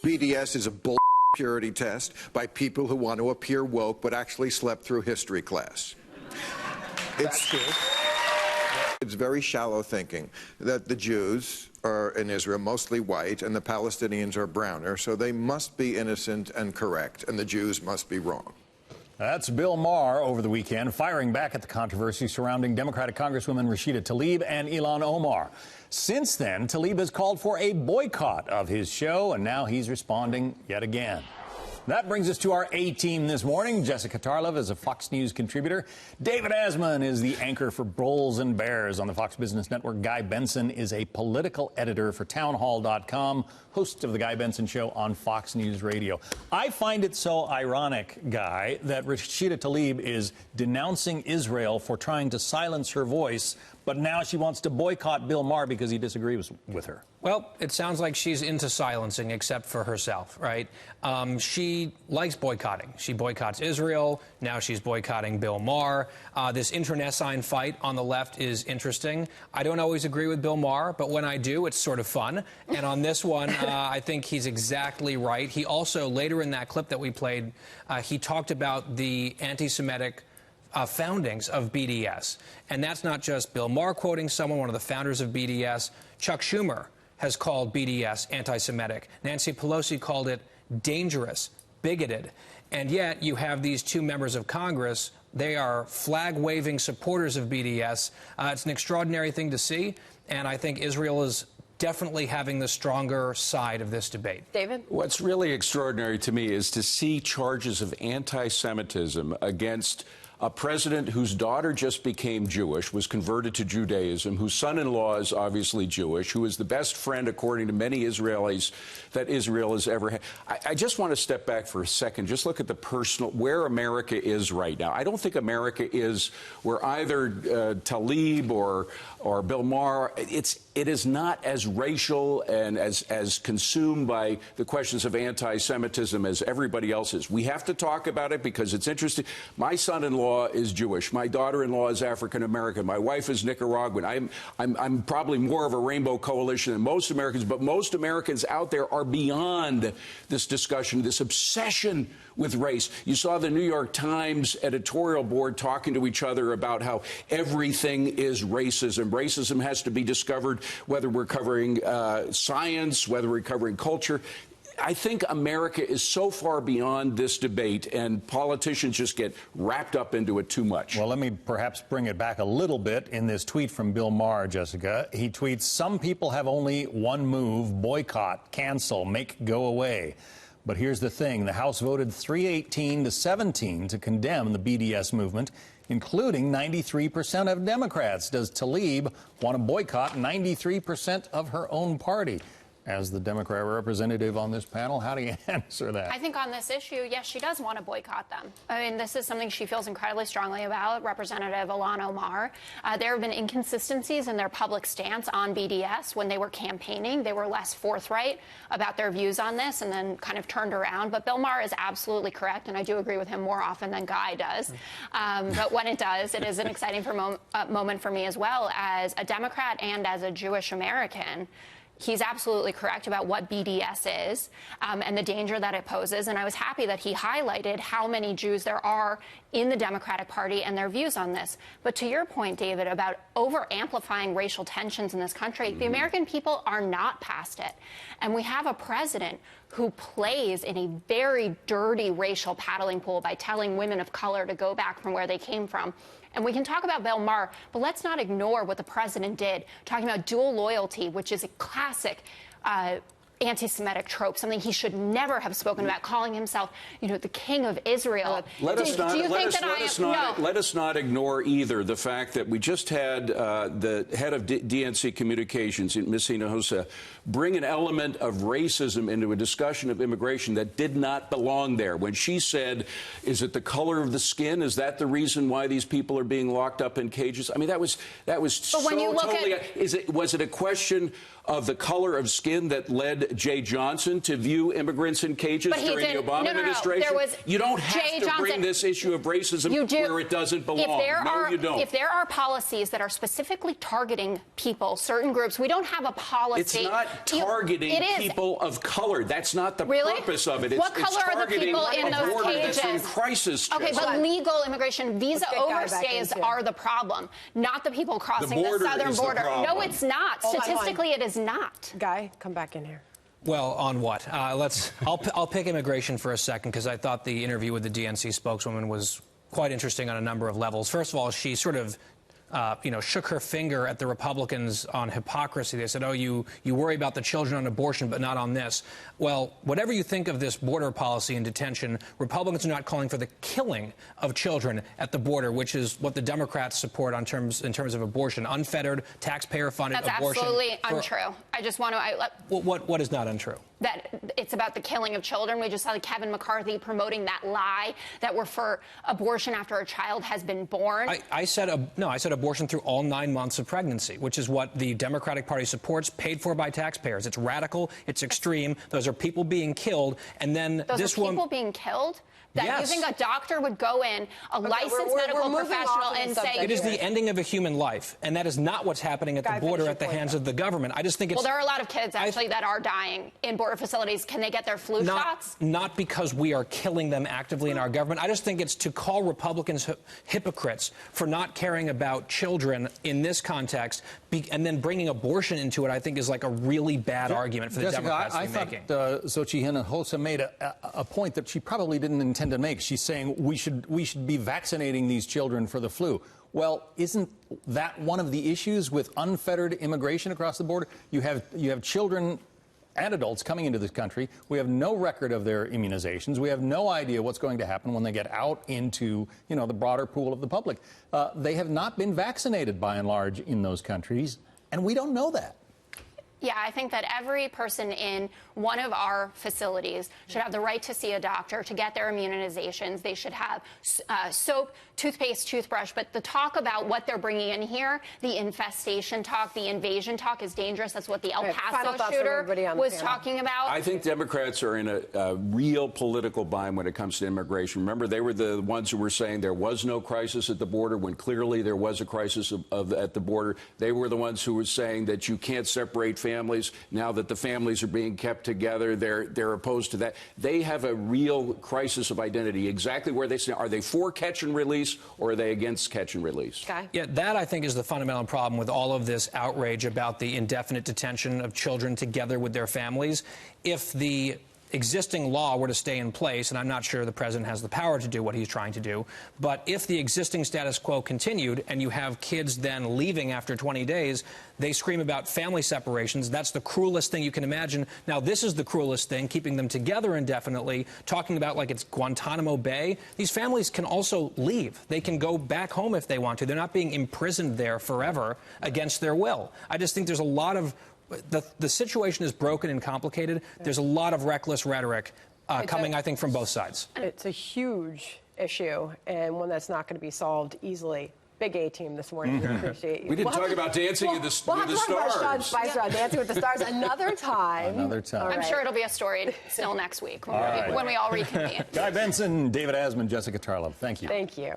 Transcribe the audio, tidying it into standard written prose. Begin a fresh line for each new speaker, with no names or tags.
BDS is a bull purity test by people who want to appear woke but actually slept through history class. It's very shallow thinking that the Jews are in Israel mostly white and the Palestinians are browner, so they must be innocent and correct, and the Jews must be wrong.
That's Bill Maher over the weekend, firing back at the controversy surrounding Democratic Congresswomen Rashida Tlaib and Ilhan Omar. Since then, Tlaib has called for a boycott of his show, and now he's responding yet again. That brings us to our A-team this morning. Jessica Tarlov is a Fox News contributor. David Asman is the anchor for Bulls and Bears on the Fox Business Network. Guy Benson is a political editor for townhall.com, host of the Guy Benson Show on Fox News Radio. I find it so ironic, Guy, that Rashida Tlaib is denouncing Israel for trying to silence her voice, but now she wants to boycott Bill Maher because he disagrees with her.
Well, it sounds like she's into silencing, except for herself, right? She likes boycotting. She boycotts Israel. Now she's boycotting Bill Maher. This internecine fight on the left is interesting. I don't always agree with Bill Maher, but when I do, it's sort of fun. And on this one, I think he's exactly right. He also, later in that clip that we played, he talked about the anti-Semitic foundings of BDS. And that's not just Bill Maher quoting someone, one of the founders of BDS. Chuck Schumer has called BDS anti-Semitic. Nancy Pelosi called it dangerous, bigoted. And yet you have these two members of Congress. They are flag-waving supporters of BDS. It's an extraordinary thing to see, and I think Israel is definitely having the stronger side of this debate.
David?
What's really extraordinary to me is to see charges of anti-Semitism against a president whose daughter just became Jewish, was converted to Judaism, whose son-in-law is obviously Jewish, who is the best friend, according to many Israelis, that Israel has ever had. I just want to step back for a second, just look at the personal, where America is right now. I don't think America is where either Tlaib or Bill Maher, it is not as racial and as consumed by the questions of anti-Semitism as everybody else is. We have to talk about it because it's interesting. My son-in-law is Jewish. My daughter-in-law is African-American. My wife is Nicaraguan. I'm probably more of a rainbow coalition than most Americans, but most Americans out there are beyond this discussion, this obsession with race. You saw the New York Times editorial board talking to each other about how everything is racism. Racism has to be discovered, whether we're covering science, whether we're covering culture. I think America is so far beyond this debate, and politicians just get wrapped up into it too much.
Well, let me perhaps bring it back a little bit in this tweet from Bill Maher, Jessica. He tweets, "Some people have only one move: boycott, cancel, make go away. But here's the thing. The House voted 318 to 17 to condemn the BDS movement, including 93% of Democrats. Does Tlaib want to boycott 93% of her own party?" As the Democrat representative on this panel, how do you answer that?
I think on this issue, yes, she does want to boycott them. I mean, this is something she feels incredibly strongly about. Representative Ilhan Omar. There have been inconsistencies in their public stance on BDS. When they were campaigning, they were less forthright about their views on this and then kind of turned around. But Bill Maher is absolutely correct, and I do agree with him more often than Guy does. But when it does, it is an exciting moment for me as well as a Democrat and as a Jewish American. He's absolutely correct about what BDS is and the danger that it poses. And I was happy that he highlighted how many Jews there are in the Democratic Party and their views on this. But to your point, David, about over-amplifying racial tensions in this country, the American people are not past it. And we have a president who plays in a very dirty racial paddling pool by telling women of color to go back from where they came from. And we can talk about Bill Maher, but let's not ignore what the president did, talking about dual loyalty, which is a classic anti-Semitic trope, something he should never have spoken about, calling himself, you know, the king of Israel.
Let us not ignore either the fact that we just had the head of DNC Communications, Ms. Hinojosa, bring an element of racism into a discussion of immigration that did not belong there. When she said, is it the color of the skin? Is that the reason why these people are being locked up in cages? I mean, that was so totally... Was it a question of the color of skin that led Jay Johnson to view immigrants in cages during the Obama administration? You don't have to bring this issue of racism where it doesn't belong. You don't.
If there are policies that are specifically targeting people, certain groups, we don't have a policy.
It's not targeting people of color. That's not the purpose of it.
What color are the people in those cages?
That's in crisis.
Okay, but legal immigration, visa overstays are the problem, not the people crossing the southern border. No, it's not. Statistically, it is not.
Guy, come back in here.
Well, on what? I'll pick immigration for a second, because I thought the interview with the DNC spokeswoman was quite interesting on a number of levels. First of all, she sort of shook her finger at the Republicans on hypocrisy. They said, oh, you worry about the children on abortion, but not on this. Well, whatever you think of this border policy and detention, Republicans are not calling for the killing of children at the border, which is what the Democrats support in terms of abortion. Unfettered, taxpayer-funded abortion.
That's absolutely untrue. I just want to...
What is not untrue?
That it's about the killing of children. We just saw Kevin McCarthy promoting that lie that we're for abortion after a child has been born.
I said abortion through all 9 months of pregnancy, which is what the Democratic Party supports, paid for by taxpayers. It's radical. It's extreme. Those are people being killed. And then
those are people being killed? That you think a doctor would go in, a licensed medical professional, and say...
It is the ending of a human life, and that is not what's happening at the border at the hands of the government. I just think it's...
Well, there are a lot of kids, actually, that are dying in border facilities. Can they get their flu shots?
Not because we are killing them actively in our government. I just think it's to call Republicans hypocrites for not caring about children in this context, and then bringing abortion into it, I think, is like a really bad argument for the Democrats to be making.
I thought Xochitl Hinojosa made a point that she probably didn't intend to make. She's saying we should be vaccinating these children for the flu. Well, isn't that one of the issues with unfettered immigration across the border? You have children and adults coming into this country. We have no record of their immunizations. We have no idea what's going to happen when they get out into, the broader pool of the public. They have not been vaccinated by and large in those countries, and we don't know that.
Yeah, I think that every person in one of our facilities should have the right to see a doctor to get their immunizations. They should have soap, toothpaste, toothbrush. But the talk about what they're bringing in here, the infestation talk, the invasion talk is dangerous. That's what the El Paso shooter was talking about.
I think Democrats are in a real political bind when it comes to immigration. Remember, they were the ones who were saying there was no crisis at the border when clearly there was a crisis at the border. They were the ones who were saying that you can't separate families. Now that the families are being kept together, they're opposed to that. They have a real crisis of identity. Exactly where they stand. Are they for catch and release, or are they against catch and release?
Guy?
Yeah, that I think is the fundamental problem with all of this outrage about the indefinite detention of children together with their families. If the existing law were to stay in place, and I'm not sure the president has the power to do what he's trying to do, but if the existing status quo continued and you have kids then leaving after 20 days, they scream about family separations. That's the cruelest thing you can imagine. Now, this is the cruelest thing, keeping them together indefinitely, talking about like it's Guantanamo Bay. These families can also leave. They can go back home if they want to. They're not being imprisoned there forever against their will. I just think there's a lot of the situation is broken and complicated. There's a lot of reckless rhetoric coming, I think, from both sides.
It's a huge issue and one that's not going to be solved easily. Big A team this morning. We appreciate you.
We didn't talk about Dancing with the Stars.
We'll talk about Sean Spicer on Dancing with the Stars another time.
Another time.
I'm sure it'll be a story still next week when we all reconvene.
Guy Benson, David Asman, Jessica Tarlov. Thank you.
Thank you.